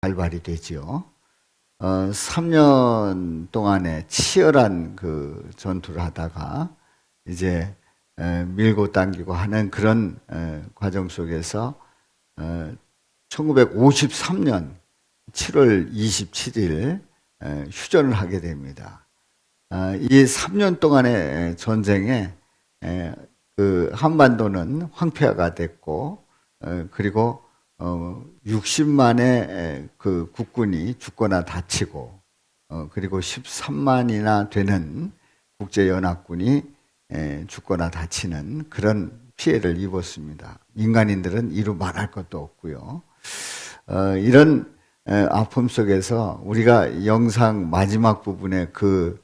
발발이 되지요. 3년 동안의 치열한 그 전투를 하다가 이제 밀고 당기고 하는 그런 과정 속에서 1953년 7월 27일 휴전을 하게 됩니다. 이 3년 동안의 전쟁에 그 한반도는 황폐화가 됐고 그리고 60만의 그 국군이 죽거나 다치고 그리고 13만이나 되는 국제연합군이 죽거나 다치는 그런 피해를 입었습니다. 인간인들은 이루 말할 것도 없고요. 이런 아픔 속에서 우리가 영상 마지막 부분에 그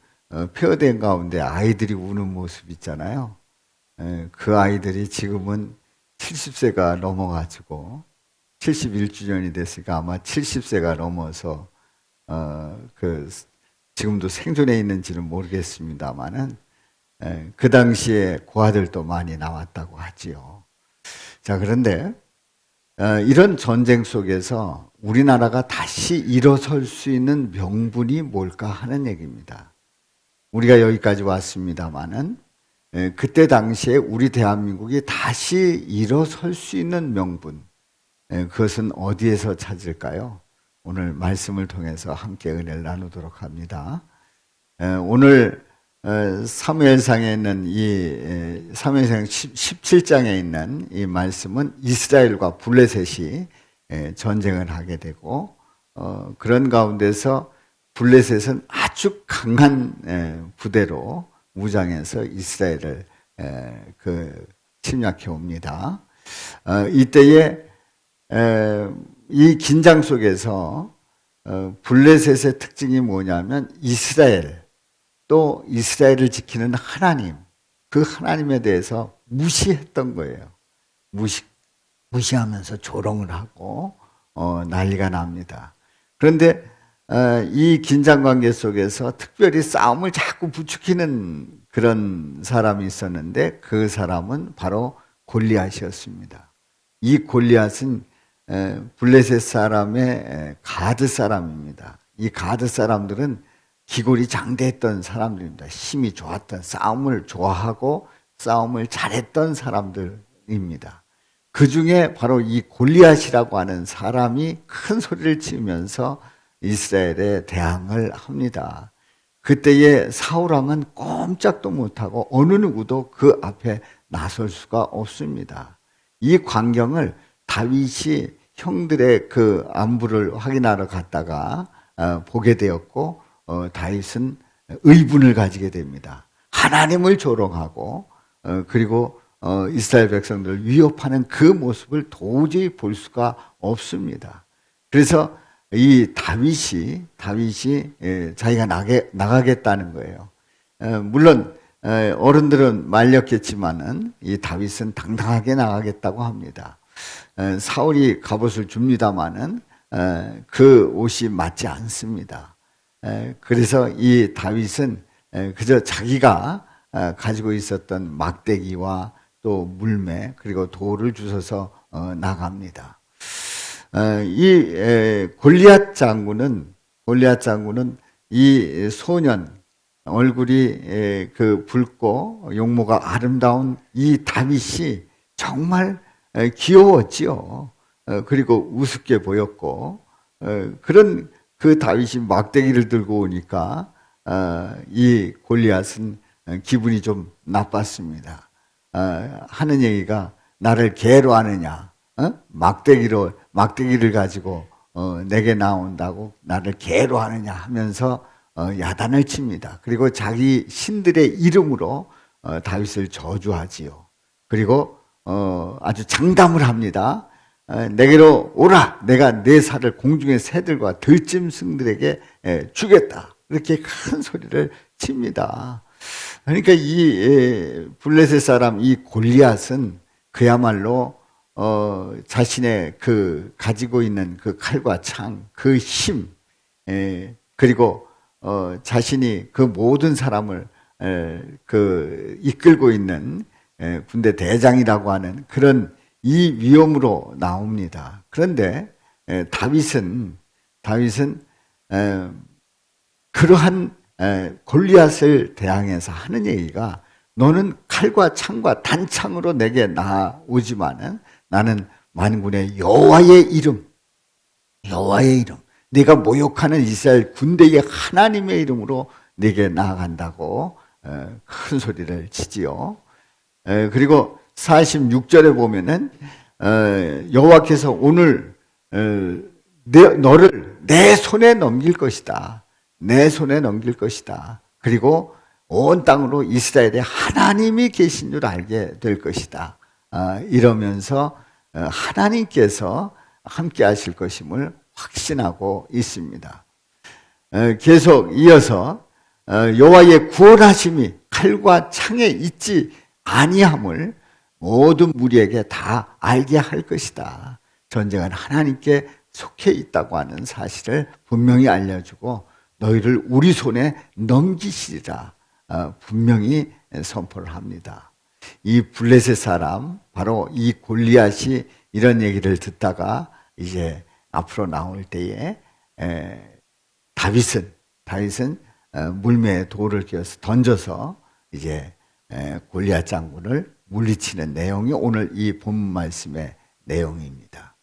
폐허된 가운데 아이들이 우는 모습 있잖아요. 그 아이들이 지금은 70세가 넘어가지고 71주년이 됐으니까 아마 70세가 넘어서 지금도 생존해 있는지는 모르겠습니다만은 그 당시에 고아들도 많이 나왔다고 하지요. 자, 그런데 이런 전쟁 속에서 우리나라가 다시 일어설 수 있는 명분이 뭘까 하는 얘기입니다. 우리가 여기까지 왔습니다만은 그때 당시에 우리 대한민국이 다시 일어설 수 있는 명분, 그것은 어디에서 찾을까요? 오늘 말씀을 통해서 함께 은혜를 나누도록 합니다. 오늘 사무엘상에 있는 이 사무엘상 17장에 있는 이 말씀은 이스라엘과 블레셋이 전쟁을 하게 되고 그런 가운데서 블레셋은 아주 강한 부대로 무장해서 이스라엘을 침략해 옵니다. 이때에 이 긴장 속에서 블레셋의 특징이 뭐냐면 이스라엘 또 이스라엘을 지키는 하나님, 그 하나님에 대해서 무시했던 거예요. 무시하면서 조롱을 하고 난리가 납니다. 그런데 이 긴장 관계 속에서 특별히 싸움을 자꾸 부추기는 그런 사람이 있었는데 그 사람은 바로 골리앗이었습니다. 이 골리앗은 블레셋 사람의 가드 사람입니다. 이 가드 사람들은 기골이 장대했던 사람들입니다. 힘이 좋았던, 싸움을 좋아하고 싸움을 잘했던 사람들입니다. 그 중에 바로 이 골리앗이라고 하는 사람이 큰 소리를 치면서 이스라엘에 대항을 합니다. 그때의 사울왕은 꼼짝도 못하고 어느 누구도 그 앞에 나설 수가 없습니다. 이 광경을 다윗이 형들의 그 안부를 확인하러 갔다가 보게 되었고 다윗은 의분을 가지게 됩니다. 하나님을 조롱하고 그리고 이스라엘 백성들을 위협하는 그 모습을 도저히 볼 수가 없습니다. 그래서 이 다윗이 자기가 나가겠다는 거예요. 물론 어른들은 말렸겠지만은 이 다윗은 당당하게 나가겠다고 합니다. 사울이 갑옷을 줍니다마는 그 옷이 맞지 않습니다. 그래서 이 다윗은 그저 자기가 가지고 있었던 막대기와 또 물매 그리고 돌을 주워서 나갑니다. 이 골리앗 장군은 이 소년 얼굴이 그 붉고 용모가 아름다운 이 다윗이 정말 귀여웠지요. 그리고 우습게 보였고 그런 그 다윗이 막대기를 들고 오니까 이 골리앗은 기분이 좀 나빴습니다. 하는 얘기가 나를 개로 하느냐, 막대기를 가지고 내게 나온다고 나를 개로 하느냐 하면서 야단을 칩니다. 그리고 자기 신들의 이름으로 다윗을 저주하지요. 그리고 아주 장담을 합니다. 내게로 오라. 내가 내 살을 공중의 새들과 들짐승들에게 주겠다. 이렇게 큰 소리를 칩니다. 그러니까 이 블레셋 사람 이 골리앗은 그야말로 자신의 그 가지고 있는 그 칼과 창, 그 힘, 그리고 자신이 그 모든 사람을 이끌고 있는 군대 대장이라고 하는 그런 이 위엄으로 나옵니다. 그런데 다윗은 다윗은 그러한 골리앗을 대항해서 하는 얘기가 너는 칼과 창과 단창으로 내게 나오지만은 나는 만군의 여호와의 이름 네가 모욕하는 이스라엘 군대의 하나님의 이름으로 네게 나아간다고 큰 소리를 치지요. 그리고 46절에 보면은 여호와께서 오늘 너를 내 손에 넘길 것이다. 내 손에 넘길 것이다. 그리고 온 땅으로 이스라엘에 하나님이 계신 줄 알게 될 것이다. 이러면서 하나님께서 함께 하실 것임을 확신하고 있습니다. 계속 이어서 여호와의 구원하심이 칼과 창에 있지 아니함을 모든 무리에게 다 알게 할 것이다. 전쟁은 하나님께 속해 있다고 하는 사실을 분명히 알려주고 너희를 우리 손에 넘기시리라 분명히 선포를 합니다. 이 블레셋 사람 바로 이 골리앗이 이런 얘기를 듣다가 이제 앞으로 나올 때에 다윗은 물매에 돌을 끼워서 던져서 이제 골리앗 장군을 물리치는 내용이 오늘 이 본문 말씀의 내용입니다.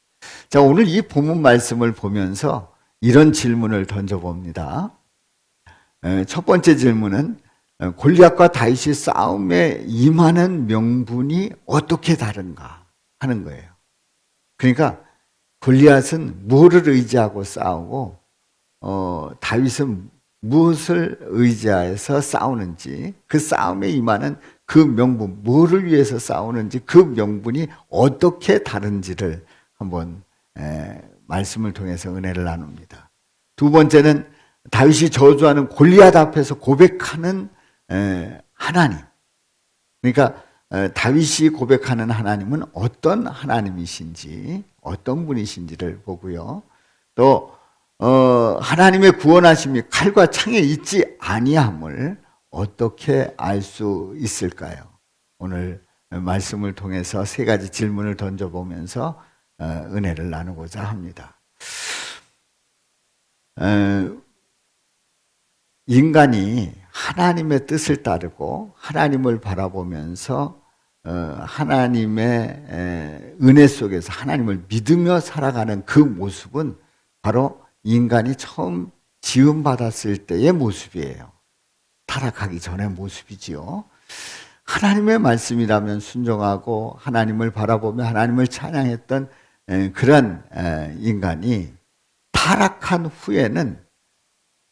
자, 오늘 이 본문 말씀을 보면서 이런 질문을 던져봅니다. 첫 번째 질문은 골리앗과 다윗이 싸움에 임하는 명분이 어떻게 다른가 하는 거예요. 그러니까 골리앗은 뭐를 의지하고 싸우고 다윗은 무엇을 의지해서 싸우는지, 그 싸움에 임하는 그 명분, 뭐를 위해서 싸우는지 그 명분이 어떻게 다른지를 한번 말씀을 통해서 은혜를 나눕니다. 두 번째는 다윗이 저주하는 골리앗 앞에서 고백하는 하나님. 그러니까 다윗이 고백하는 하나님은 어떤 하나님이신지, 어떤 분이신지를 보고요. 또 하나님의 구원하심이 칼과 창에 있지 아니함을 어떻게 알 수 있을까요? 오늘 말씀을 통해서 세 가지 질문을 던져보면서 은혜를 나누고자 합니다. 인간이 하나님의 뜻을 따르고 하나님을 바라보면서 하나님의 은혜 속에서 하나님을 믿으며 살아가는 그 모습은 바로 인간이 처음 지음받았을 때의 모습이에요. 타락하기 전의 모습이지요. 하나님의 말씀이라면 순종하고 하나님을 바라보며 하나님을 찬양했던 그런 인간이 타락한 후에는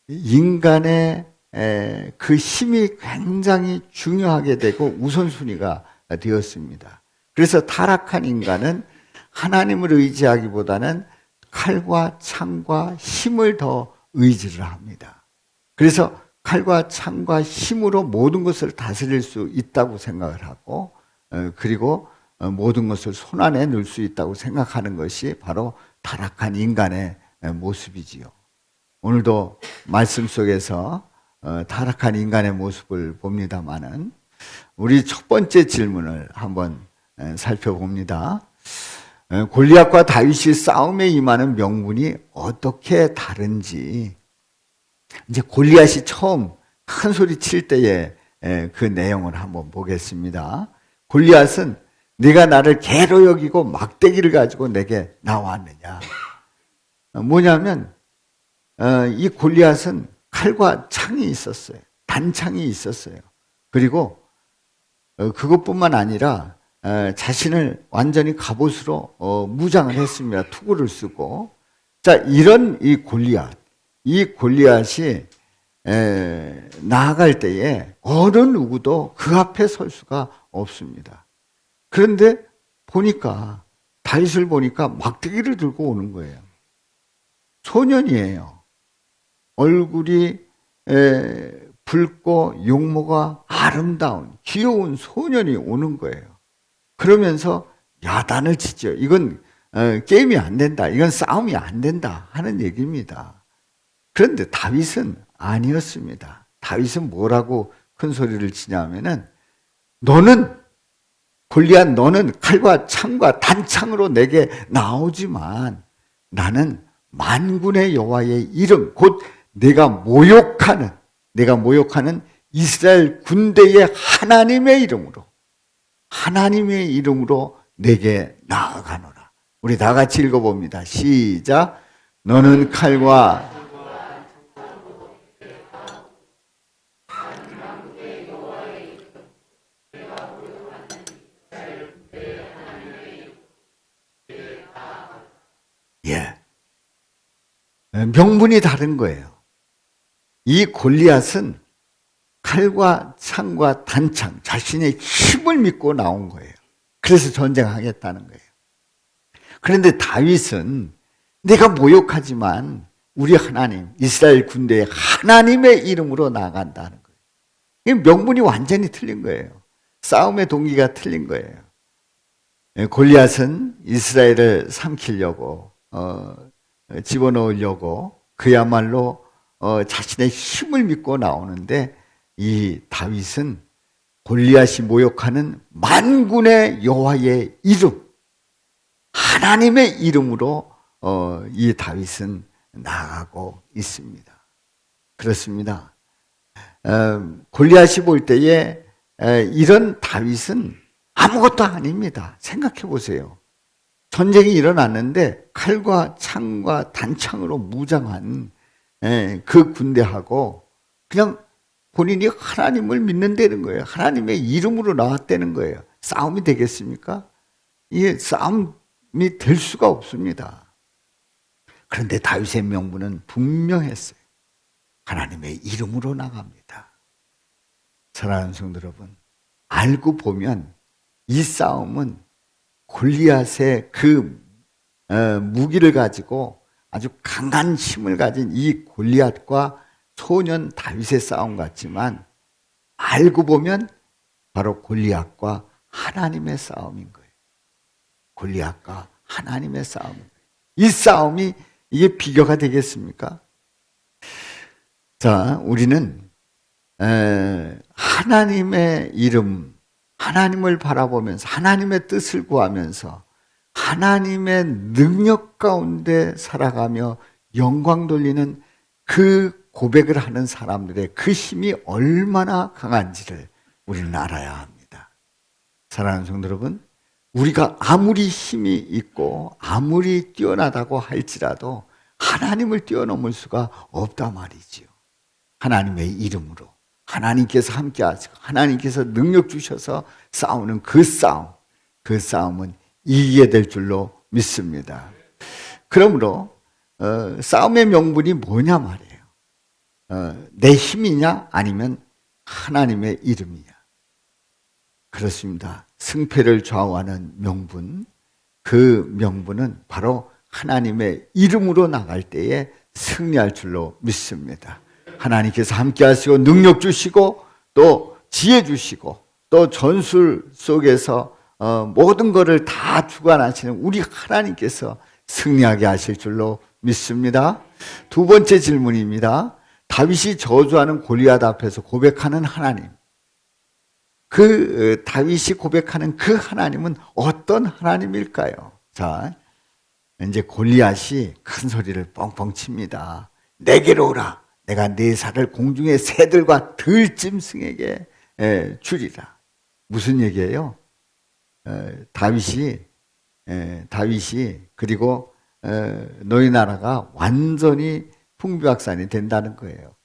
인간의 그 힘이 굉장히 중요하게 되고 우선순위가 되었습니다. 그래서 타락한 인간은 하나님을 의지하기보다는 칼과 창과 힘을 더 의지를 합니다. 그래서 칼과 창과 힘으로 모든 것을 다스릴 수 있다고 생각을 하고 그리고 모든 것을 손안에 넣을 수 있다고 생각하는 것이 바로 타락한 인간의 모습이지요. 오늘도 말씀 속에서 타락한 인간의 모습을 봅니다마는 우리 첫 번째 질문을 한번 살펴봅니다. 골리앗과 다윗이 싸움에 임하는 명분이 어떻게 다른지, 이제 골리앗이 처음 큰 소리 칠 때의 그 내용을 한번 보겠습니다. 골리앗은 네가 나를 개로 여기고 막대기를 가지고 내게 나왔느냐. 뭐냐면 이 골리앗은 칼과 창이 있었어요. 단창이 있었어요. 그리고 그것뿐만 아니라 자신을 완전히 갑옷으로 무장을 했습니다. 투구를 쓰고. 자, 이런 이 골리앗이 나아갈 때에 어느 누구도 그 앞에 설 수가 없습니다. 그런데 보니까 다윗을 보니까 막대기를 들고 오는 거예요. 소년이에요. 얼굴이 붉고 용모가 아름다운 귀여운 소년이 오는 거예요. 그러면서 야단을 치죠. 이건 게임이 안 된다. 이건 싸움이 안 된다 하는 얘기입니다. 그런데 다윗은 아니었습니다. 다윗은 뭐라고 큰 소리를 치냐면은 너는 칼과 창과 단창으로 내게 나오지만 나는 만군의 여호와의 이름, 곧 내가 모욕하는 이스라엘 군대의 하나님의 이름으로 내게 나아가노라. 우리 다 같이 읽어봅니다. 시작. 너는 칼과 명분이 다른 거예요. 이 골리앗은 칼과 창과 단창, 자신의 힘을 믿고 나온 거예요. 그래서 전쟁하겠다는 거예요. 그런데 다윗은 내가 모욕하지만 우리 하나님, 이스라엘 군대의 하나님의 이름으로 나간다는 거예요. 명분이 완전히 틀린 거예요. 싸움의 동기가 틀린 거예요. 골리앗은 이스라엘을 삼키려고 집어넣으려고 그야말로 자신의 힘을 믿고 나오는데, 이 다윗은 골리앗이 모욕하는 만군의 여호와의 이름, 하나님의 이름으로 이 다윗은 나아가고 있습니다. 그렇습니다. 골리앗이 볼 때에 이런 다윗은 아무것도 아닙니다. 생각해 보세요. 전쟁이 일어났는데 칼과 창과 단창으로 무장한 그 군대하고 그냥 본인이 하나님을 믿는다는 거예요. 하나님의 이름으로 나왔다는 거예요. 싸움이 되겠습니까? 이게 싸움이 될 수가 없습니다. 그런데 다윗의 명분은 분명했어요. 하나님의 이름으로 나갑니다. 사랑하는 성도 여러분, 알고 보면 이 싸움은 골리앗의 그 무기를 가지고 아주 강한 힘을 가진 이 골리앗과 소년 다윗의 싸움 같지만, 알고 보면 바로 골리앗과 하나님의 싸움인 거예요. 골리앗과 하나님의 싸움인 거예요. 이 싸움이 이게 비교가 되겠습니까? 자, 우리는 하나님의 이름, 하나님을 바라보면서 하나님의 뜻을 구하면서 하나님의 능력 가운데 살아가며 영광 돌리는 그 고백을 하는 사람들의 그 힘이 얼마나 강한지를 우리는 알아야 합니다. 사랑하는 성도 여러분, 우리가 아무리 힘이 있고 아무리 뛰어나다고 할지라도 하나님을 뛰어넘을 수가 없단 말이지요. 하나님의 이름으로 하나님께서 함께 하시고 하나님께서 능력 주셔서 싸우는 그 싸움은 이기게 될 줄로 믿습니다. 그러므로 싸움의 명분이 뭐냐 말이에요. 내 힘이냐 아니면 하나님의 이름이냐. 그렇습니다. 승패를 좌우하는 명분, 그 명분은 바로 하나님의 이름으로 나갈 때에 승리할 줄로 믿습니다. 하나님께서 함께 하시고 능력 주시고 또 지혜 주시고 또 전술 속에서 모든 것을 다 주관하시는 우리 하나님께서 승리하게 하실 줄로 믿습니다. 두 번째 질문입니다. 다윗이 저주하는 골리앗 앞에서 고백하는 하나님. 그 다윗이 고백하는 그 하나님은 어떤 하나님일까요? 자, 이제 골리앗이 큰 소리를 뻥뻥 칩니다. 내게로 오라. 내가 네 살을 공중의 새들과 들짐승에게 주리라. 무슨 얘기예요? 다윗이 그리고 너희 나라가 완전히 풍비박산이 된다는 거예요.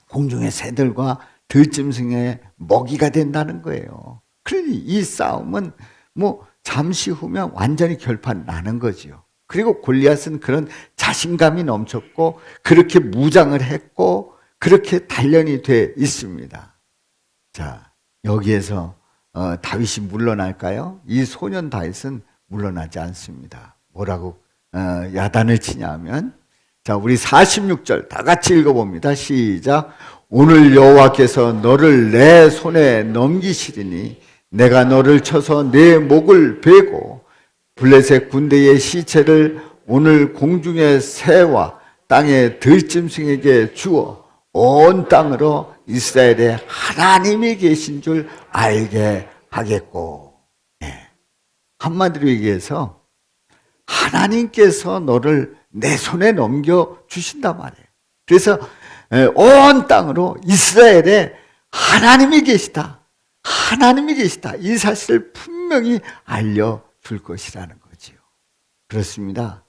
공중의 새들과 들짐승의 먹이가 된다는 거예요. 그러니 이 싸움은 뭐 잠시 후면 완전히 결판 나는 거지요. 그리고 골리앗은 그런 자신감이 넘쳤고 그렇게 무장을 했고 그렇게 단련이 돼 있습니다. 자, 여기에서 다윗이 물러날까요? 이 소년 다윗은 물러나지 않습니다. 뭐라고 야단을 치냐면, 자, 우리 46절 다 같이 읽어봅니다. 시작. 오늘 여호와께서 너를 내 손에 넘기시리니 내가 너를 쳐서 내 목을 베고 블레셋 군대의 시체를 오늘 공중의 새와 땅의 들짐승에게 주어 온 땅으로 이스라엘에 하나님이 계신 줄 알게 하겠고. 네. 한마디로 얘기해서 하나님께서 너를 내 손에 넘겨주신단 말이에요. 그래서 온 땅으로 이스라엘에 하나님이 계시다. 하나님이 계시다. 이 사실을 분명히 알려줄 것이라는 거지요. 그렇습니다.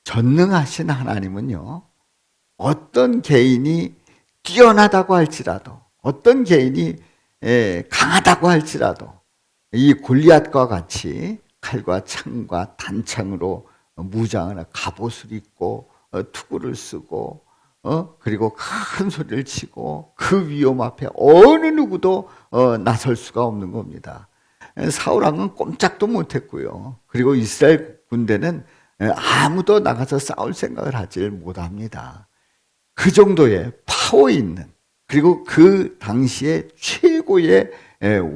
전능하신 하나님은요, 어떤 개인이 뛰어나다고 할지라도, 어떤 개인이 강하다고 할지라도, 이 골리앗과 같이 칼과 창과 단창으로 무장을 갑옷을 입고 투구를 쓰고 그리고 큰 소리를 치고 그 위험 앞에 어느 누구도 나설 수가 없는 겁니다. 사울 왕은 꼼짝도 못했고요. 그리고 이스라엘 군대는 아무도 나가서 싸울 생각을 하질 못합니다. 그 정도의 파워 있는, 그리고 그 당시에 최고의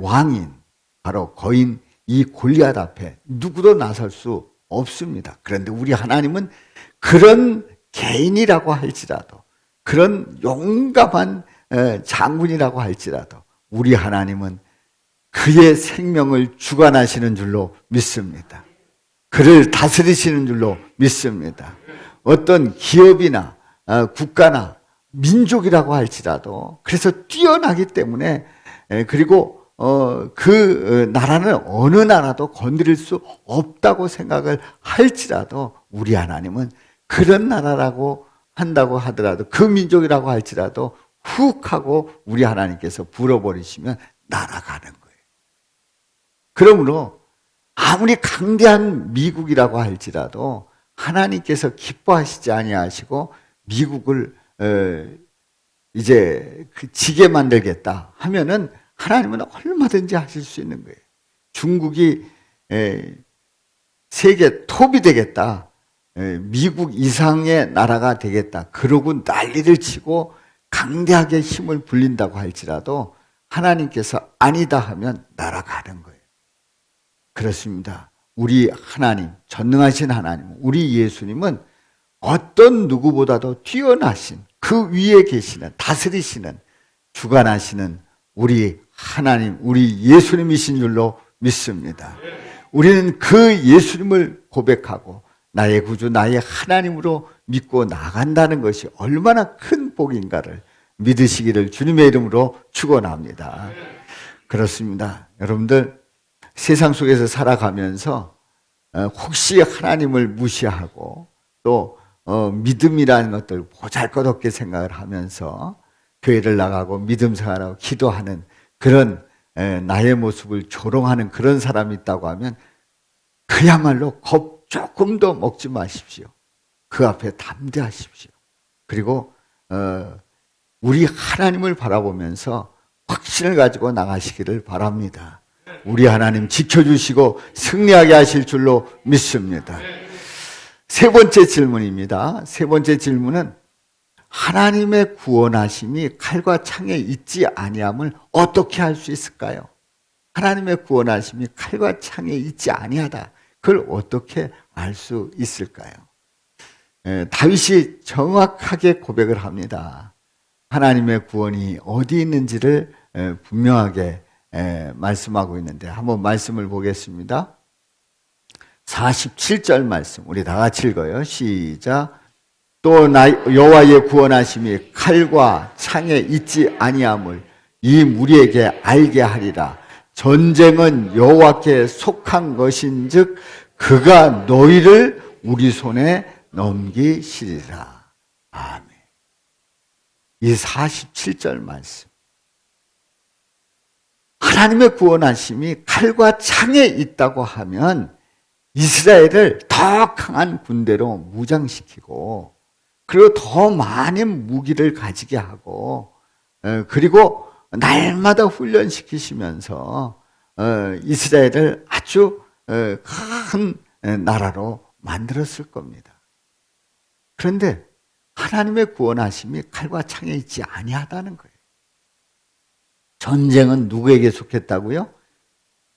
왕인 바로 거인 이 골리앗 앞에 누구도 나설 수 없습니다. 그런데 우리 하나님은 그런 개인이라고 할지라도, 그런 용감한 장군이라고 할지라도 우리 하나님은 그의 생명을 주관하시는 줄로 믿습니다. 그를 다스리시는 줄로 믿습니다. 어떤 기업이나 국가나 민족이라고 할지라도, 그래서 뛰어나기 때문에, 그리고 그 나라는 어느 나라도 건드릴 수 없다고 생각을 할지라도 우리 하나님은 그런 나라라고 한다고 하더라도, 그 민족이라고 할지라도 훅 하고 우리 하나님께서 불어버리시면 날아가는 거예요. 그러므로 아무리 강대한 미국이라고 할지라도 하나님께서 기뻐하시지 아니하시고 미국을 이제 지게 만들겠다 하면은 하나님은 얼마든지 하실 수 있는 거예요. 중국이 세계 톱이 되겠다, 미국 이상의 나라가 되겠다, 그러고 난리를 치고 강대하게 힘을 불린다고 할지라도 하나님께서 아니다 하면 날아가는 거예요. 그렇습니다. 우리 하나님, 전능하신 하나님, 우리 예수님은 어떤 누구보다도 뛰어나신, 그 위에 계시는, 다스리시는, 주관하시는 우리 하나님, 우리 예수님이신 줄로 믿습니다. 우리는 그 예수님을 고백하고 나의 구주, 나의 하나님으로 믿고 나간다는 것이 얼마나 큰 복인가를 믿으시기를 주님의 이름으로 축원합니다. 그렇습니다. 여러분들, 세상 속에서 살아가면서 혹시 하나님을 무시하고 또 믿음이라는 것들 보잘것없게 생각을 하면서 교회를 나가고 믿음 생활하고 기도하는 그런 나의 모습을 조롱하는 그런 사람이 있다고 하면 그야말로 겁 조금도 먹지 마십시오. 그 앞에 담대하십시오. 그리고 우리 하나님을 바라보면서 확신을 가지고 나가시기를 바랍니다. 우리 하나님 지켜주시고 승리하게 하실 줄로 믿습니다. 세 번째 질문입니다. 세 번째 질문은 하나님의 구원하심이 칼과 창에 있지 아니함을 어떻게 할 수 있을까요? 하나님의 구원하심이 칼과 창에 있지 아니하다. 그걸 어떻게 알 수 있을까요? 다윗이 정확하게 고백을 합니다. 하나님의 구원이 어디 있는지를 분명하게 말씀하고 있는데 한번 말씀을 보겠습니다. 47절 말씀 우리 다 같이 읽어요. 시작. 또 여호와의 구원하심이 칼과 창에 있지 아니함을 이 무리에게 알게 하리라. 전쟁은 여호와께 속한 것인즉 그가 너희를 우리 손에 넘기시리라. 아멘. 이 47절 말씀. 하나님의 구원하심이 칼과 창에 있다고 하면 이스라엘을 더 강한 군대로 무장시키고 그리고 더 많은 무기를 가지게 하고 그리고 날마다 훈련시키시면서 이스라엘을 아주 큰 나라로 만들었을 겁니다. 그런데 하나님의 구원하심이 칼과 창에 있지 아니하다는 거예요. 전쟁은 누구에게 속했다고요?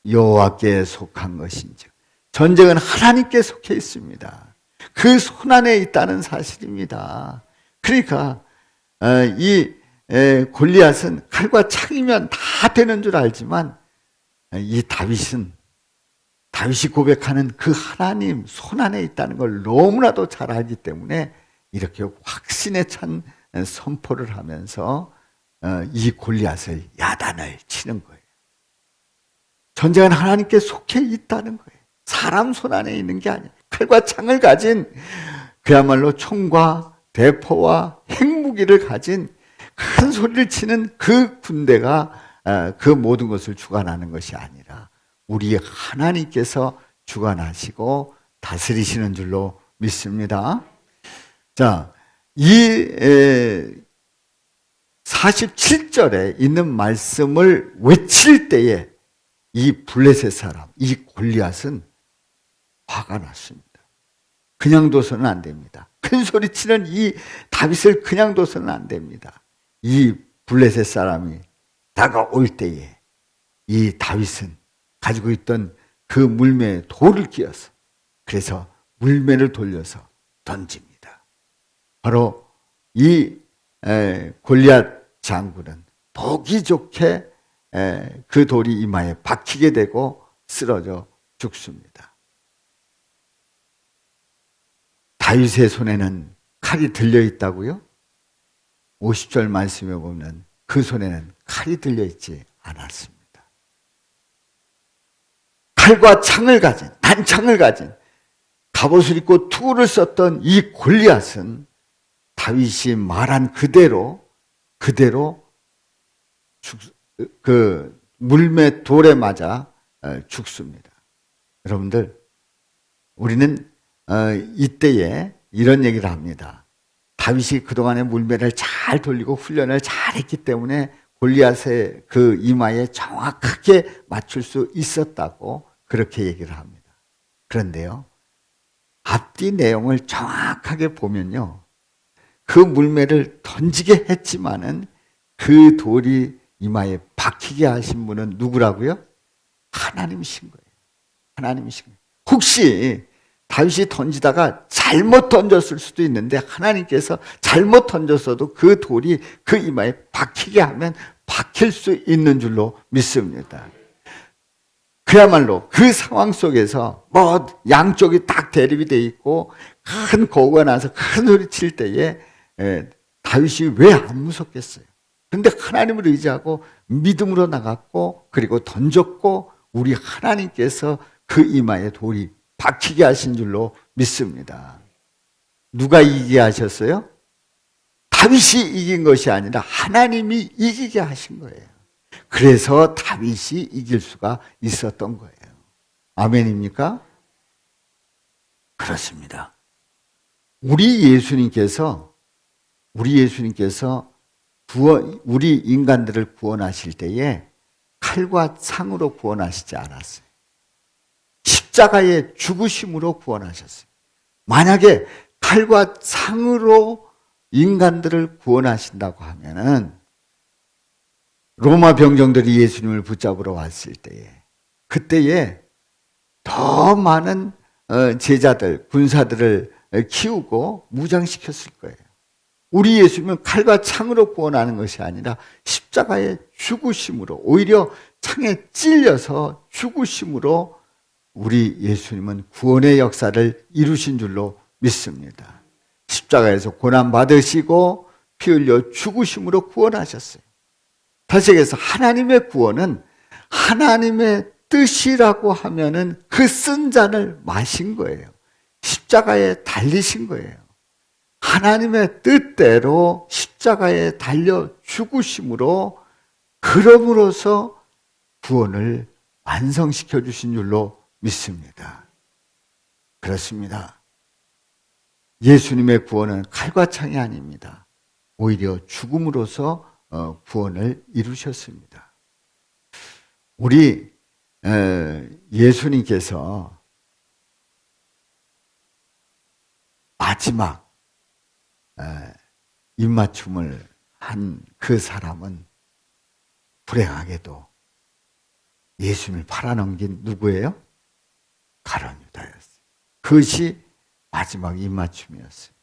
여호와께 속한 것인즉. 전쟁은 하나님께 속해 있습니다. 그 손안에 있다는 사실입니다. 그러니까 이 골리앗은 칼과 창이면 다 되는 줄 알지만 이 다윗은 다윗이 고백하는 그 하나님 손 안에 있다는 걸 너무나도 잘 알기 때문에 이렇게 확신에 찬 선포를 하면서 이 골리앗을 야단을 치는 거예요. 전쟁은 하나님께 속해 있다는 거예요. 사람 손 안에 있는 게 아니에요. 칼과 창을 가진 그야말로 총과 대포와 핵무기를 가진 큰 소리를 치는 그 군대가 그 모든 것을 주관하는 것이 아니라 우리 하나님께서 주관하시고 다스리시는 줄로 믿습니다. 자, 이 47절에 있는 말씀을 외칠 때에 이 블레셋 사람, 이 골리앗은 화가 났습니다. 그냥 둬서는 안 됩니다. 큰 소리 치는 이 다윗을 그냥 둬서는 안 됩니다. 이 블레셋 사람이 다가올 때에 이 다윗은 가지고 있던 그 물매에 돌을 끼워서 그래서 물매를 돌려서 던집니다. 바로 이 골리앗 장군은 보기 좋게 그 돌이 이마에 박히게 되고 쓰러져 죽습니다. 다윗의 손에는 칼이 들려 있다고요? 50절 말씀에 보면 그 손에는 칼이 들려 있지 않았습니다. 칼과 창을 가진, 단창을 가진, 갑옷을 입고 투구를 썼던 이 골리앗은 다윗이 말한 그대로 그 물매 돌에 맞아 죽습니다. 여러분들, 우리는 이때에 이런 얘기를 합니다. 다윗이 그동안의 물매를 잘 돌리고 훈련을 잘 했기 때문에 골리앗의 그 이마에 정확하게 맞출 수 있었다고 그렇게 얘기를 합니다. 그런데요, 앞뒤 내용을 정확하게 보면요, 그 물매를 던지게 했지만은 그 돌이 이마에 박히게 하신 분은 누구라고요? 하나님이신 거예요. 하나님이신 거예요. 혹시 다윗이 던지다가 잘못 던졌을 수도 있는데 하나님께서 잘못 던졌어도 그 돌이 그 이마에 박히게 하면 박힐 수 있는 줄로 믿습니다. 그야말로 그 상황 속에서 뭐 양쪽이 딱 대립이 돼 있고 큰 거구가 나서 큰 소리 칠 때에 다윗이 왜 안 무섭겠어요? 근데 하나님을 의지하고 믿음으로 나갔고 그리고 던졌고 우리 하나님께서 그 이마에 돌이 박히게 하신 줄로 믿습니다. 누가 이기게 하셨어요? 다윗이 이긴 것이 아니라 하나님이 이기게 하신 거예요. 그래서 다윗이 이길 수가 있었던 거예요. 아멘입니까? 그렇습니다. 우리 예수님께서 우리 인간들을 구원하실 때에 칼과 창으로 구원하시지 않았어요. 십자가의 죽으심으로 구원하셨어요. 만약에 칼과 창으로 인간들을 구원하신다고 하면은 로마 병정들이 예수님을 붙잡으러 왔을 때에 그때에 더 많은 제자들, 군사들을 키우고 무장시켰을 거예요. 우리 예수님은 칼과 창으로 구원하는 것이 아니라 십자가의 죽으심으로 오히려 창에 찔려서 죽으심으로 우리 예수님은 구원의 역사를 이루신 줄로 믿습니다. 십자가에서 고난 받으시고 피 흘려 죽으심으로 구원하셨어요. 다시 얘기해서 하나님의 구원은 하나님의 뜻이라고 하면은 그 쓴 잔을 마신 거예요. 십자가에 달리신 거예요. 하나님의 뜻대로 십자가에 달려 죽으심으로 그럼으로써 구원을 완성시켜 주신 줄로 믿습니다. 그렇습니다. 예수님의 구원은 칼과 창이 아닙니다. 오히려 죽음으로써 구원을 이루셨습니다. 우리 예수님께서 마지막 입맞춤을 한 그 사람은 불행하게도 예수님을 팔아넘긴 누구예요? 가룟 유다였어요. 그것이 마지막 입맞춤이었어요.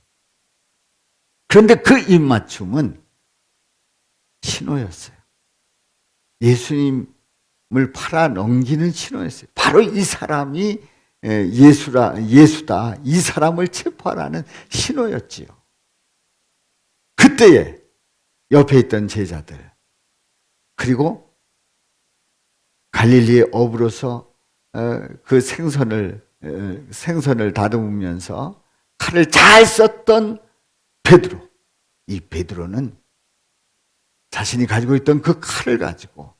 그런데 그 입맞춤은 신호였어요. 예수님 팔아 넘기는 신호였어요. 바로 이 사람이 예수다. 이 사람을 체포하라는 신호였지요. 그때에 옆에 있던 제자들, 그리고 갈릴리의 어부로서 그 생선을 다듬으면서 칼을 잘 썼던 베드로. 이 베드로는 자신이 가지고 있던 그 칼을 가지고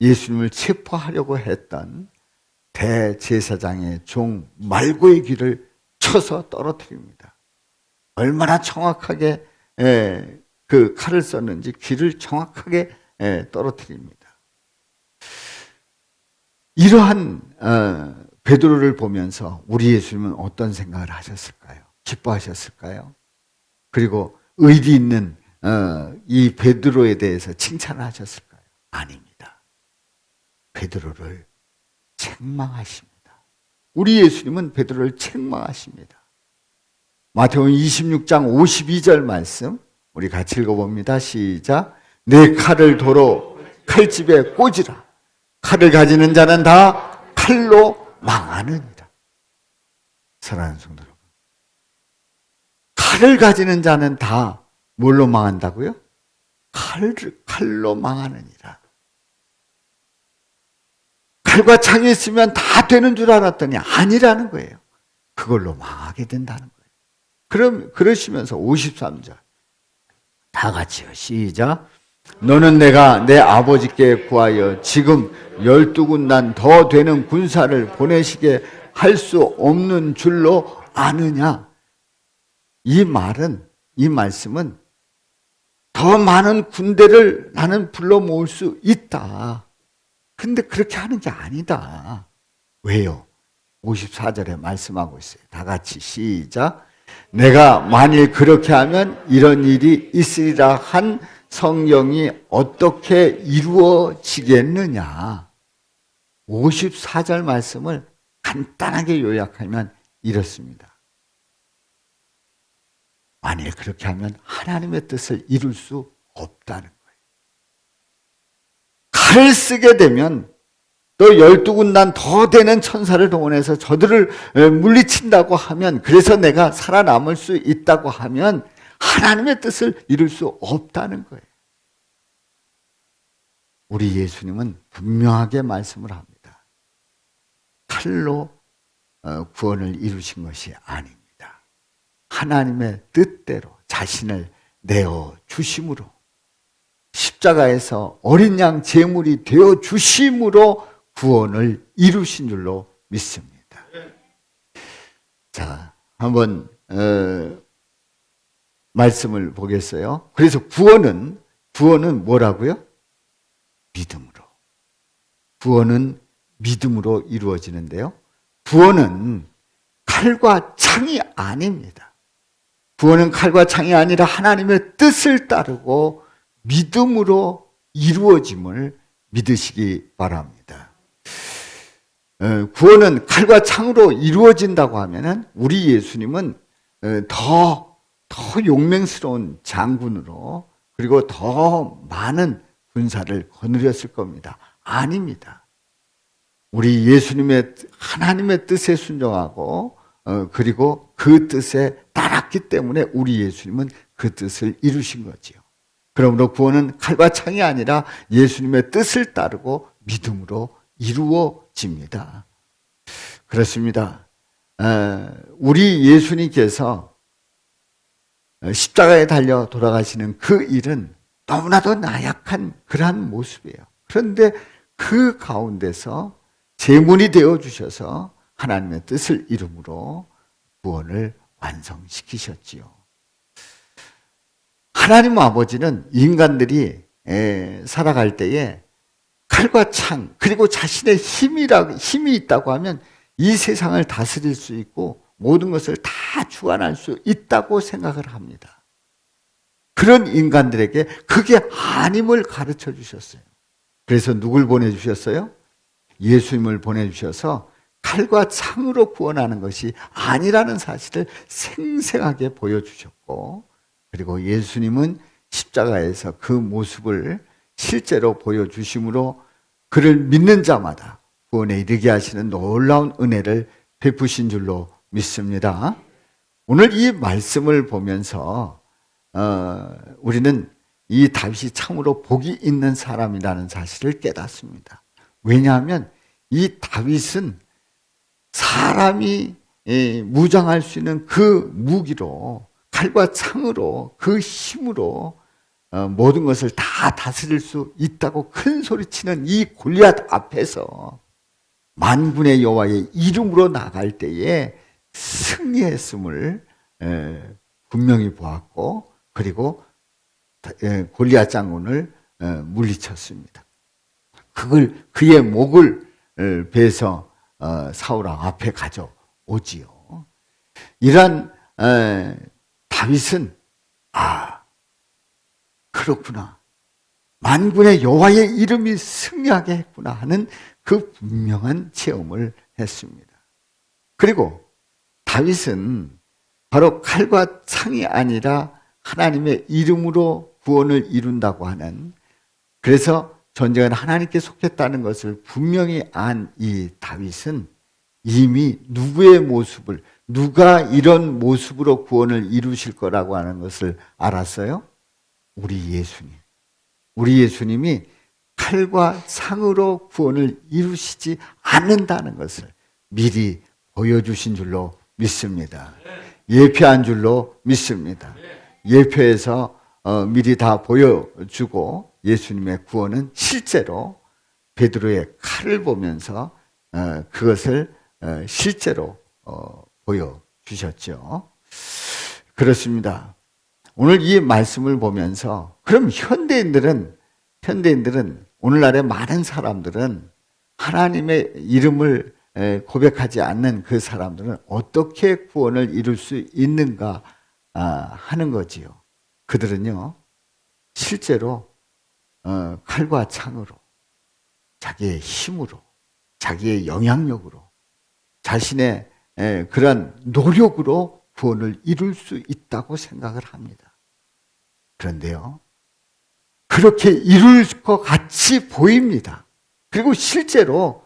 예수님을 체포하려고 했던 대제사장의 종 말고의 귀를 쳐서 떨어뜨립니다. 얼마나 정확하게 그 칼을 썼는지 귀를 정확하게 떨어뜨립니다. 이러한 베드로를 보면서 우리 예수님은 어떤 생각을 하셨을까요? 기뻐하셨을까요? 그리고 의리 있는 이 베드로에 대해서 칭찬을 하셨을까요? 아닙니다. 베드로를 책망하십니다. 우리 예수님은 베드로를 책망하십니다. 마태복음 26장 52절 말씀 우리 같이 읽어봅니다. 시작. 내 칼을 도로 칼집에 꽂으라. 칼을 가지는 자는 다 칼로 망하느니라. 사랑하는 성도 여러분, 칼을 가지는 자는 다 뭘로 망한다고요? 칼로 망하느니라. 칼과 창이 있으면 다 되는 줄 알았더니 아니라는 거예요. 그걸로 망하게 된다는 거예요. 그러시면서 53절 다 같이요. 시작. 너는 내가 내 아버지께 구하여 지금 12군단 더 되는 군사를 보내시게 할 수 없는 줄로 아느냐? 이 말씀은 더 많은 군대를 나는 불러 모을 수 있다. 근데 그렇게 하는 게 아니다. 왜요? 54절에 말씀하고 있어요. 다 같이 시작. 내가 만일 그렇게 하면 이런 일이 있으리라 한 성경이 어떻게 이루어지겠느냐. 54절 말씀을 간단하게 요약하면 이렇습니다. 만일 그렇게 하면 하나님의 뜻을 이룰 수 없다는 거예요. 칼을 쓰게 되면 또 12군단 더 되는 천사를 동원해서 저들을 물리친다고 하면, 그래서 내가 살아남을 수 있다고 하면 하나님의 뜻을 이룰 수 없다는 거예요. 우리 예수님은 분명하게 말씀을 합니다. 칼로 구원을 이루신 것이 아닙니다. 하나님의 뜻대로 자신을 내어 주심으로, 십자가에서 어린 양 제물이 되어 주심으로 구원을 이루신 줄로 믿습니다. 자, 한번 말씀을 보겠어요. 그래서 구원은 뭐라고요? 믿음으로. 구원은 믿음으로 이루어지는데요. 구원은 칼과 창이 아닙니다. 구원은 칼과 창이 아니라 하나님의 뜻을 따르고 믿음으로 이루어짐을 믿으시기 바랍니다. 구원은 칼과 창으로 이루어진다고 하면은 우리 예수님은 더 용맹스러운 장군으로, 그리고 더 많은 군사를 거느렸을 겁니다. 아닙니다. 우리 예수님의 하나님의 뜻에 순종하고 그리고 그 뜻에 따랐기 때문에 우리 예수님은 그 뜻을 이루신 거지요. 그러므로 구원은 칼과 창이 아니라 예수님의 뜻을 따르고 믿음으로 이루어집니다. 그렇습니다. 우리 예수님께서 십자가에 달려 돌아가시는 그 일은 너무나도 나약한 그러한 모습이에요. 그런데 그 가운데서 제물이 되어 주셔서 하나님의 뜻을 이름으로 구원을 완성시키셨지요. 하나님 아버지는 인간들이 살아갈 때에 칼과 창, 그리고 자신의 힘이 있다고 하면 이 세상을 다스릴 수 있고 모든 것을 다 주관할 수 있다고 생각을 합니다. 그런 인간들에게 그게 아님을 가르쳐 주셨어요. 그래서 누굴 보내주셨어요? 예수님을 보내주셔서 칼과 창으로 구원하는 것이 아니라는 사실을 생생하게 보여주셨고, 그리고 예수님은 십자가에서 그 모습을 실제로 보여주심으로 그를 믿는 자마다 구원에 이르게 하시는 놀라운 은혜를 베푸신 줄로 믿습니다. 오늘 이 말씀을 보면서 우리는 이 다윗이 참으로 복이 있는 사람이라는 사실을 깨닫습니다. 왜냐하면 이 다윗은 사람이 무장할 수 있는 그 무기로, 칼과 창으로, 그 힘으로 모든 것을 다 다스릴 수 있다고 큰 소리치는 이 골리앗 앞에서 만군의 여호와의 이름으로 나갈 때에 승리했음을 분명히 보았고, 그리고 골리앗 장군을 물리쳤습니다. 그의 목을 베서 사울 왕 앞에 가져오지요. 이런 다윗은 그렇구나, 만군의 여호와의 이름이 승리하게 했구나 하는 그 분명한 체험을 했습니다. 그리고 다윗은 바로 칼과 창이 아니라 하나님의 이름으로 구원을 이룬다고 하는, 그래서 전쟁은 하나님께 속했다는 것을 분명히 안 이 다윗은 이미 누구의 모습을, 누가 이런 모습으로 구원을 이루실 거라고 하는 것을 알았어요? 우리 예수님. 우리 예수님이 칼과 창으로 구원을 이루시지 않는다는 것을 미리 보여주신 줄로 믿습니다. 예표한 줄로 믿습니다. 예표해서 미리 다 보여주고 예수님의 구원은 실제로 베드로의 칼을 보면서 그것을 실제로 보여주셨죠. 그렇습니다. 오늘 이 말씀을 보면서 그럼 현대인들은 오늘날의 많은 사람들은 하나님의 이름을 고백하지 않는 그 사람들은 어떻게 구원을 이룰 수 있는가 하는 거지요. 그들은요, 실제로 칼과 창으로, 자기의 힘으로, 자기의 영향력으로, 자신의 그런 노력으로 구원을 이룰 수 있다고 생각을 합니다. 그런데요, 그렇게 이룰 것 같이 보입니다. 그리고 실제로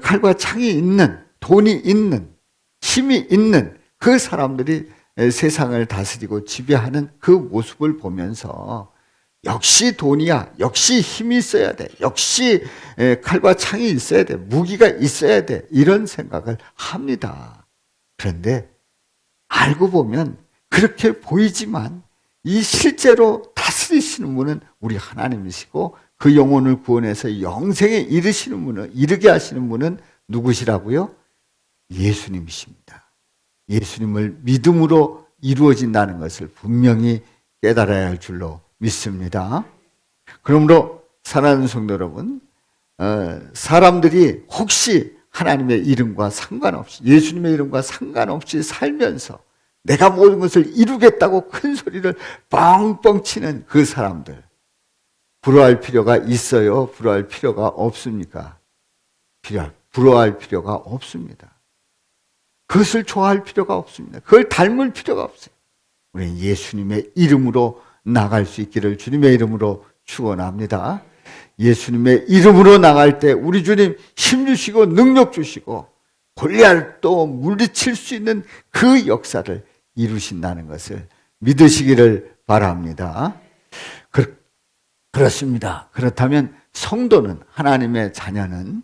칼과 창이 있는, 돈이 있는, 힘이 있는 그 사람들이 세상을 다스리고 지배하는 그 모습을 보면서 역시 돈이야, 역시 힘이 있어야 돼, 역시 칼과 창이 있어야 돼, 무기가 있어야 돼, 이런 생각을 합니다. 그런데 알고 보면 그렇게 보이지만 이 실제로 다스리시는 분은 우리 하나님이시고, 그 영혼을 구원해서 영생에 이르게 하시는 분은 누구시라고요? 예수님이십니다. 예수님을 믿음으로 이루어진다는 것을 분명히 깨달아야 할 줄로 믿습니다. 그러므로 사랑하는 성도 여러분, 사람들이 혹시 하나님의 이름과 상관없이, 예수님의 이름과 상관없이 살면서 내가 모든 것을 이루겠다고 큰 소리를 뻥뻥 치는 그 사람들, 부러워할 필요가 있어요? 부러워할 필요가 없습니까? 부러워할 필요가 없습니다. 그것을 좋아할 필요가 없습니다. 그걸 닮을 필요가 없어요. 우리는 예수님의 이름으로 나갈 수 있기를 주님의 이름으로 축원합니다. 예수님의 이름으로 나갈 때 우리 주님 힘 주시고 능력 주시고 골리앗도 물리칠 수 있는 그 역사를 이루신다는 것을 믿으시기를 바랍니다. 그렇습니다. 그렇다면 성도는, 하나님의 자녀는,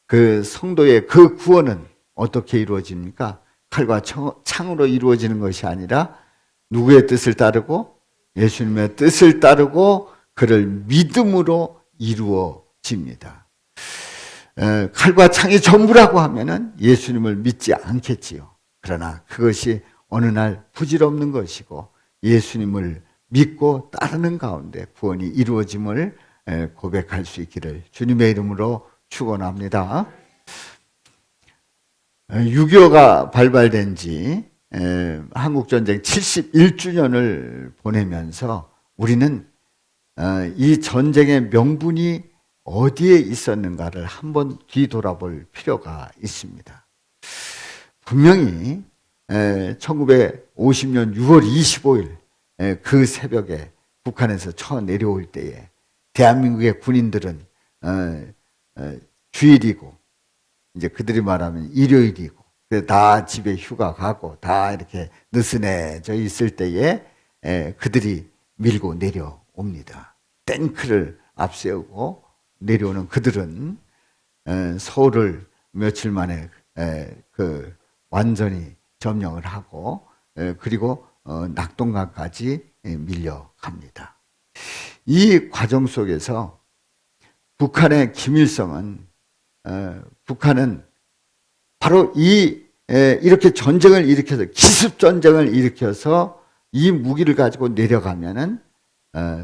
그 성도의 그 구원은 어떻게 이루어집니까? 칼과 창으로 이루어지는 것이 아니라 누구의 뜻을 따르고, 예수님의 뜻을 따르고 그를 믿음으로 이루어집니다. 칼과 창이 전부라고 하면은 예수님을 믿지 않겠지요. 그러나 그것이 어느 날 부질없는 것이고 예수님을 믿고 따르는 가운데 구원이 이루어짐을 고백할 수 있기를 주님의 이름으로 축원합니다. 6.25가 발발된 지 한국전쟁 71주년을 보내면서 우리는 이 전쟁의 명분이 어디에 있었는가를 한번 뒤돌아볼 필요가 있습니다. 분명히 1950년 6월 25일 그 새벽에 북한에서 쳐 내려올 때에 대한민국의 군인들은 주일이고 이제 그들이 말하면 일요일이고 다 집에 휴가 가고 다 이렇게 느슨해져 있을 때에 그들이 밀고 내려옵니다. 탱크를 앞세우고 내려오는 그들은 서울을 며칠 만에 그 완전히 점령을 하고 그리고 낙동강까지 밀려갑니다. 이 과정 속에서 북한의 김일성은 북한은 바로 이렇게 전쟁을 일으켜서 기습 전쟁을 일으켜서 이 무기를 가지고 내려가면은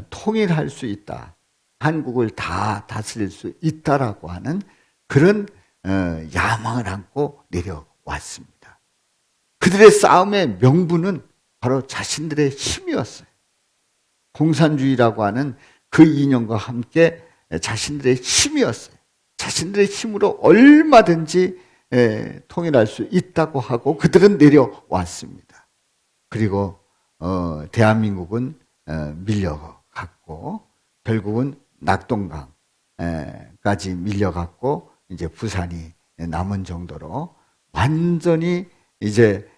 통일할 수 있다. 한국을 다 다스릴 수 있다라고 하는 그런 야망을 안고 내려왔습니다. 그들의 싸움의 명분은 바로 자신들의 힘이었어요. 공산주의라고 하는 그 이념과 함께 자신들의 힘이었어요. 자신들의 힘으로 얼마든지 통일할 수 있다고 하고 그들은 내려왔습니다. 그리고 대한민국은 밀려갔고 결국은 낙동강까지 밀려갔고 이제 부산이 남은 정도로 완전히 이제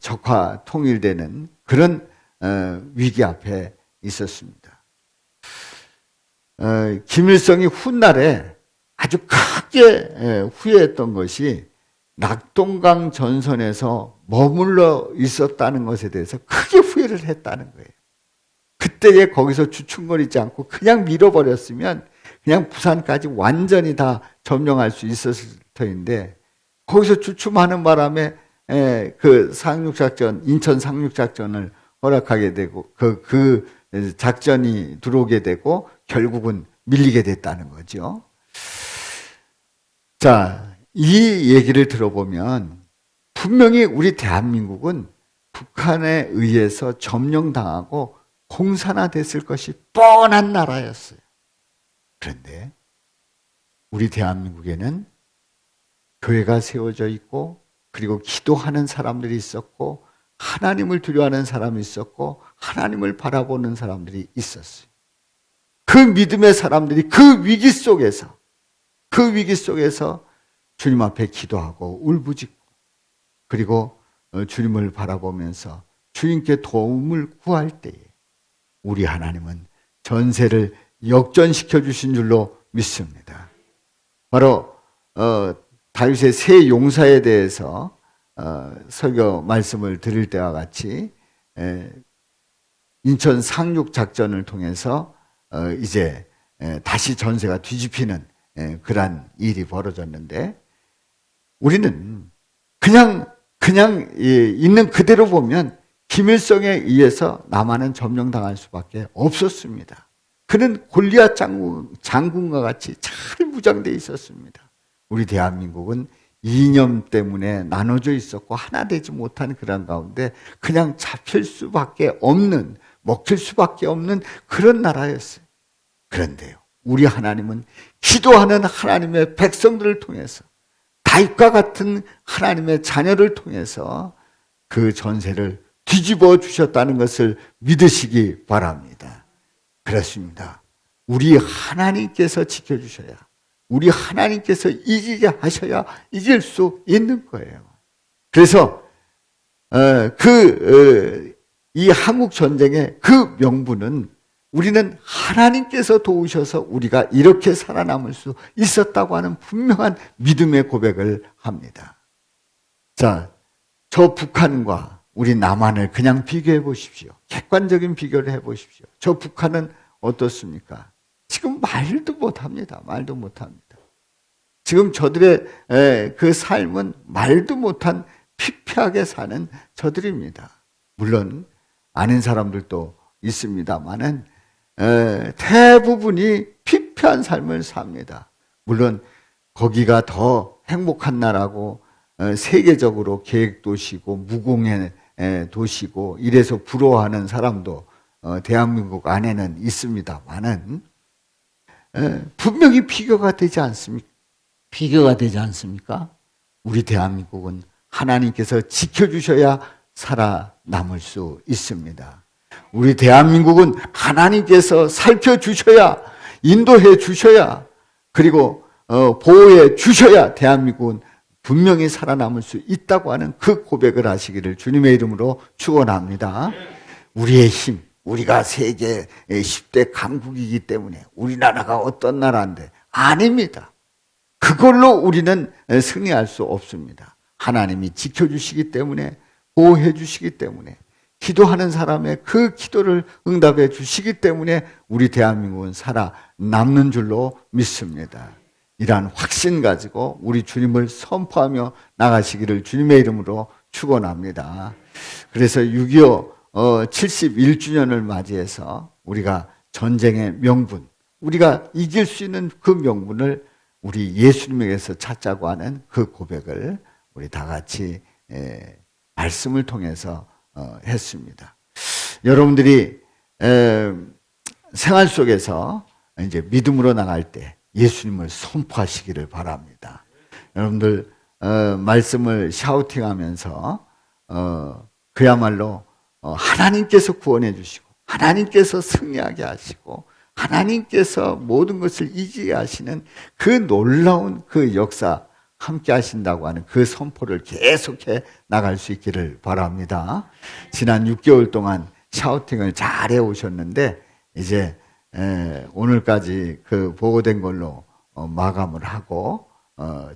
적화 통일되는 그런 위기 앞에 있었습니다. 김일성이 훗날에 아주 크게 후회했던 것이 낙동강 전선에서 머물러 있었다는 것에 대해서 크게 후회를 했다는 거예요. 그때에 거기서 주춤거리지 않고 그냥 밀어버렸으면 그냥 부산까지 완전히 다 점령할 수 있었을 터인데 거기서 주춤하는 바람에 그 상륙작전, 인천 상륙작전을 허락하게 되고 그 작전이 들어오게 되고 결국은 밀리게 됐다는 거죠. 자, 이 얘기를 들어보면 분명히 우리 대한민국은 북한에 의해서 점령당하고 공산화됐을 것이 뻔한 나라였어요. 그런데 우리 대한민국에는 교회가 세워져 있고 그리고 기도하는 사람들이 있었고 하나님을 두려워하는 사람이 있었고 하나님을 바라보는 사람들이 있었어요. 그 믿음의 사람들이 그 위기 속에서 주님 앞에 기도하고 울부짖고 그리고 주님을 바라보면서 주님께 도움을 구할 때에 우리 하나님은 전세를 역전시켜 주신 줄로 믿습니다. 바로 다윗의 세 용사에 대해서 설교 말씀을 드릴 때와 같이 인천 상륙 작전을 통해서 이제 다시 전세가 뒤집히는 그러한 일이 벌어졌는데 우리는 그냥 있는 그대로 보면 김일성에 의해서 남한은 점령당할 수밖에 없었습니다. 그는 골리앗 장군과 같이 잘 무장되어 있었습니다. 우리 대한민국은 이념 때문에 나눠져 있었고 하나 되지 못한 그런 가운데 그냥 잡힐 수밖에 없는, 먹힐 수밖에 없는 그런 나라였어요. 그런데요, 우리 하나님은 기도하는 하나님의 백성들을 통해서 다윗과 같은 하나님의 자녀를 통해서 그 전세를 뒤집어 주셨다는 것을 믿으시기 바랍니다. 그렇습니다. 우리 하나님께서 지켜주셔야, 우리 하나님께서 이기게 하셔야 이길 수 있는 거예요. 그래서 이 한국 전쟁의 그 명분은 우리는 하나님께서 도우셔서 우리가 이렇게 살아남을 수 있었다고 하는 분명한 믿음의 고백을 합니다. 자, 저 북한과 우리 남한을 그냥 비교해 보십시오. 객관적인 비교를 해 보십시오. 저 북한은 어떻습니까? 지금 말도 못합니다. 말도 못합니다. 지금 저들의 그 삶은 말도 못한 피폐하게 사는 저들입니다. 물론 아는 사람들도 있습니다만은 대부분이 피폐한 삶을 삽니다. 물론 거기가 더 행복한 나라고 세계적으로 계획도시고 무공의 도시고 이래서 부러워하는 사람도 대한민국 안에는 있습니다만은 분명히 비교가 되지 않습니까? 비교가 되지 않습니까? 우리 대한민국은 하나님께서 지켜주셔야 살아남을 수 있습니다. 우리 대한민국은 하나님께서 살펴주셔야, 인도해 주셔야, 그리고 보호해 주셔야 대한민국은 분명히 살아남을 수 있다고 하는 그 고백을 하시기를 주님의 이름으로 축원합니다. 우리의 힘, 우리가 세계 10대 강국이기 때문에 우리나라가 어떤 나라인데 아닙니다. 그걸로 우리는 승리할 수 없습니다. 하나님이 지켜주시기 때문에, 보호해 주시기 때문에, 기도하는 사람의 그 기도를 응답해 주시기 때문에 우리 대한민국은 살아남는 줄로 믿습니다. 이러한 확신 가지고 우리 주님을 선포하며 나가시기를 주님의 이름으로 축원합니다. 그래서 6.25 71주년을 맞이해서 우리가 전쟁의 명분, 우리가 이길 수 있는 그 명분을 우리 예수님에게서 찾자고 하는 그 고백을 우리 다 같이 말씀을 통해서 했습니다. 여러분들이 생활 속에서 이제 믿음으로 나갈 때 예수님을 선포하시기를 바랍니다. 여러분들 말씀을 샤우팅하면서 그야말로 하나님께서 구원해 주시고 하나님께서 승리하게 하시고 하나님께서 모든 것을 이기게 하시는 그 놀라운 그 역사 함께 하신다고 하는 그 선포를 계속해 나갈 수 있기를 바랍니다. 지난 6개월 동안 샤우팅을 잘 해오셨는데 이제 오늘까지 그 보고된 걸로 마감을 하고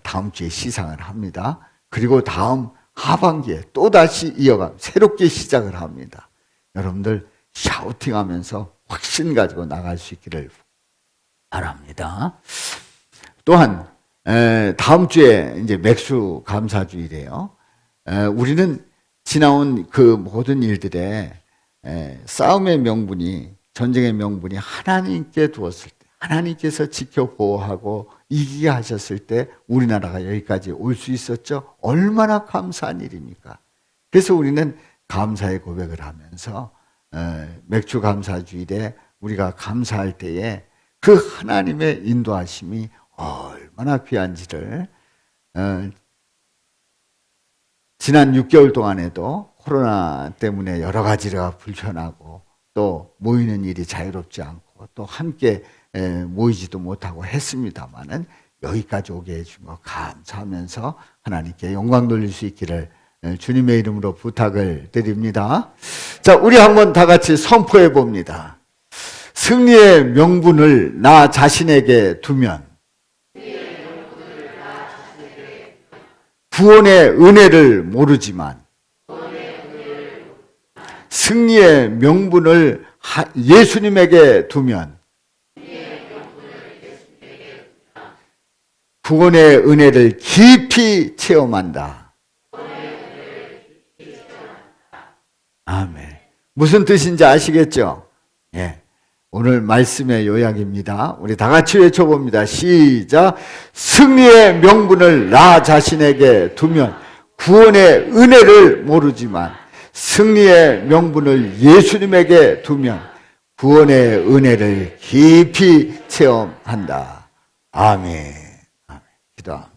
다음 주에 시상을 합니다. 그리고 다음 하반기에 또다시 이어가 새롭게 시작을 합니다. 여러분들 샤우팅하면서 확신 가지고 나갈 수 있기를 바랍니다. 또한 다음 주에 이제 맥주 감사주일이에요. 우리는 지나온 그 모든 일들의 싸움의 명분이, 전쟁의 명분이 하나님께 두었을 때, 하나님께서 지켜 보호하고 이기게 하셨을 때 우리나라가 여기까지 올 수 있었죠. 얼마나 감사한 일입니까? 그래서 우리는 감사의 고백을 하면서 맥주 감사주일에 우리가 감사할 때에 그 하나님의 인도하심이 얼마나 귀한지를 지난 6개월 동안에도 코로나 때문에 여러 가지가 불편하고 또 모이는 일이 자유롭지 않고 또 함께 모이지도 못하고 했습니다마는 여기까지 오게 해준 거 감사하면서 하나님께 영광 돌릴 수 있기를 주님의 이름으로 부탁을 드립니다. 자, 우리 한번 다 같이 선포해 봅니다. 승리의 명분을 나 자신에게 두면 구원의 은혜를 모르지만 승리의 명분을 예수님에게 두면 구원의 은혜를 깊이 체험한다. 아멘. 무슨 뜻인지 아시겠죠? 예. 오늘 말씀의 요약입니다. 우리 다 같이 외쳐봅니다. 시작. 승리의 명분을 나 자신에게 두면 구원의 은혜를 모르지만 승리의 명분을 예수님에게 두면 구원의 은혜를 깊이 체험한다. 아멘. 아멘. 기도합니다.